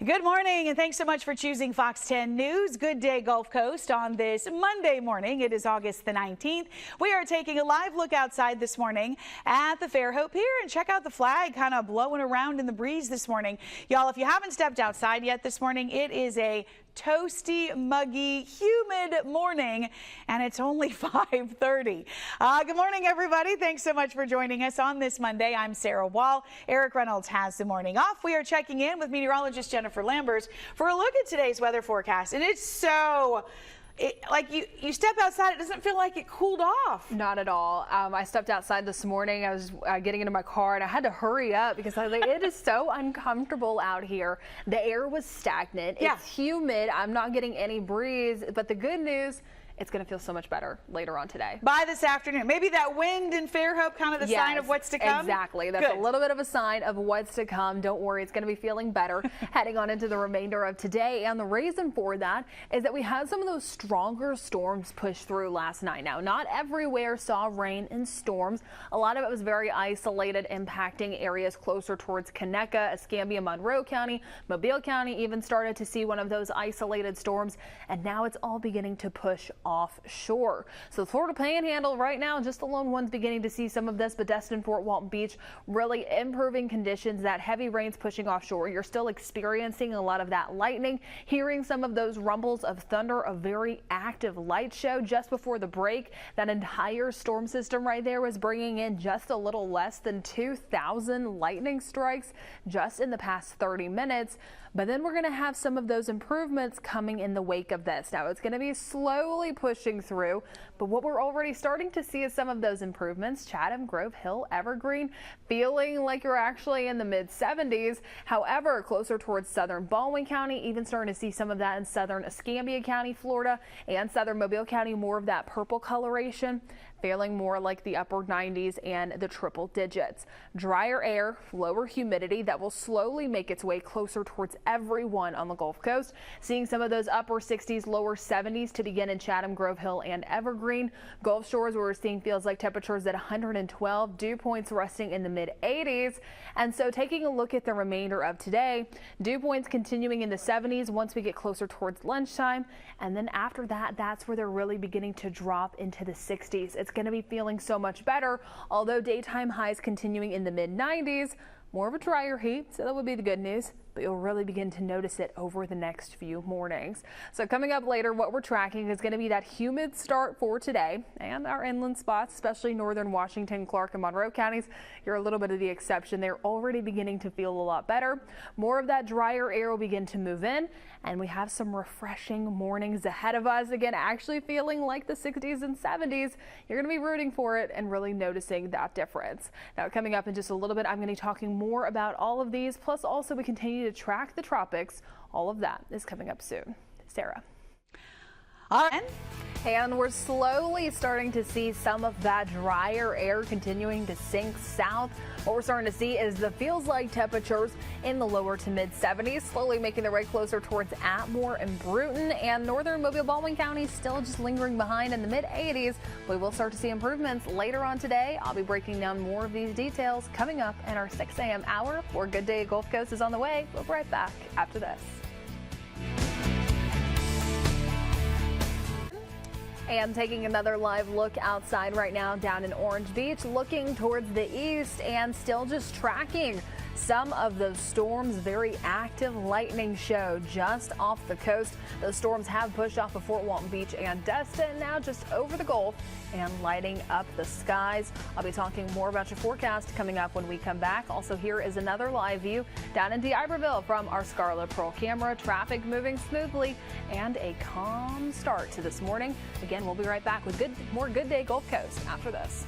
Good morning, and thanks so much for choosing Fox 10 News. Good day, Gulf Coast, on this Monday morning. It is August the 19th. We are taking a live look outside this morning at the Fairhope Pier, and check out the flag kind of blowing around in the breeze this morning. Y'all, if you haven't stepped outside yet this morning, it is a toasty, muggy, humid morning, and it's only 5:30. Good morning, everybody. Thanks so much for joining us on this Monday. I'm Sarah Wall. Eric Reynolds has the morning off. We are checking in with meteorologist Jennifer Lambers for a look at today's weather forecast, and it's so... like you step outside, it doesn't feel like it cooled off. Not at all. I stepped outside this morning. I was getting into my car and I had to hurry up because I was like, it is so uncomfortable out here. The air was stagnant. Yeah. It's humid. I'm not getting any breeze. But the good news, it's going to feel so much better later on today. By this afternoon. Maybe that wind in Fairhope, kind of the sign of what's to come? Exactly. That's Good. a little bit of a sign of what's to come. Don't worry, it's going to be feeling better heading on into the remainder of today. And the reason for that is that we had some of those stronger storms push through last night. Now, not everywhere saw rain and storms. A lot of it was very isolated, impacting areas closer towards Conecuh, Escambia, Monroe County, Mobile County even started to see one of those isolated storms. And now it's all beginning to push offshore. So the Florida Panhandle right now, just the lone ones beginning to see some of this, but Destin, Fort Walton Beach, really improving conditions. That heavy rain's pushing offshore. You're still experiencing a lot of that lightning, hearing some of those rumbles of thunder, a very active light show just before the break. That entire storm system right there was bringing in just a little less than 2,000 lightning strikes just in the past 30 minutes. But then we're going to have some of those improvements coming in the wake of this. Now, it's going to be slowly pushing through, but what we're already starting to see is some of those improvements. Chatham, Grove Hill, Evergreen, feeling like you're actually in the mid 70s. However, closer towards southern Baldwin County, even starting to see some of that in southern Escambia County, Florida, and southern Mobile County, more of that purple coloration, feeling more like the upper 90s and the triple digits. Drier air, lower humidity that will slowly make its way closer towards everyone on the Gulf Coast. Seeing some of those upper 60s, lower 70s to begin in Chatham, Grove Hill, and Evergreen. Gulf Shores, where we're seeing feels like temperatures at 112, dew points resting in the mid 80s. And so taking a look at the remainder of today, dew points continuing in the 70s once we get closer towards lunchtime. And then after that, that's where they're really beginning to drop into the 60s. It's going to be feeling so much better, although daytime highs continuing in the mid 90s. More of a drier heat, so that would be the good news, but you'll really begin to notice it over the next few mornings. So coming up later, what we're tracking is going to be that humid start for today, and our inland spots, especially northern Washington, Clark, and Monroe counties, you're a little bit of the exception. They're already beginning to feel a lot better. More of that drier air will begin to move in, and we have some refreshing mornings ahead of us. Again, actually feeling like the 60s and 70s. You're going to be rooting for it and really noticing that difference. Now, coming up in just a little bit, I'm going to be talking more about all of these, plus also we continue to track the tropics. All of that is coming up soon. Sarah. All right. And we're slowly starting to see some of that drier air continuing to sink south. What we're starting to see is the feels like temperatures in the lower to mid 70s, slowly making their way closer towards Atmore and Bruton, and northern Mobile, Baldwin County still just lingering behind in the mid 80s. We will start to see improvements later on today. I'll be breaking down more of these details coming up in our 6 a.m. hour. For Good Day Gulf Coast is on the way. We'll be right back after this. And taking another live look outside right now down in Orange Beach, looking towards the east and still just tracking some of those storms. Very active lightning show just off the coast. Those storms have pushed off of Fort Walton Beach and Destin, now just over the Gulf and lighting up the skies. I'll be talking more about your forecast coming up when we come back. Also, here is another live view down in D'Iberville from our Scarlet Pearl camera. Traffic moving smoothly and a calm start to this morning. Again, we'll be right back with more Good Day Gulf Coast after this.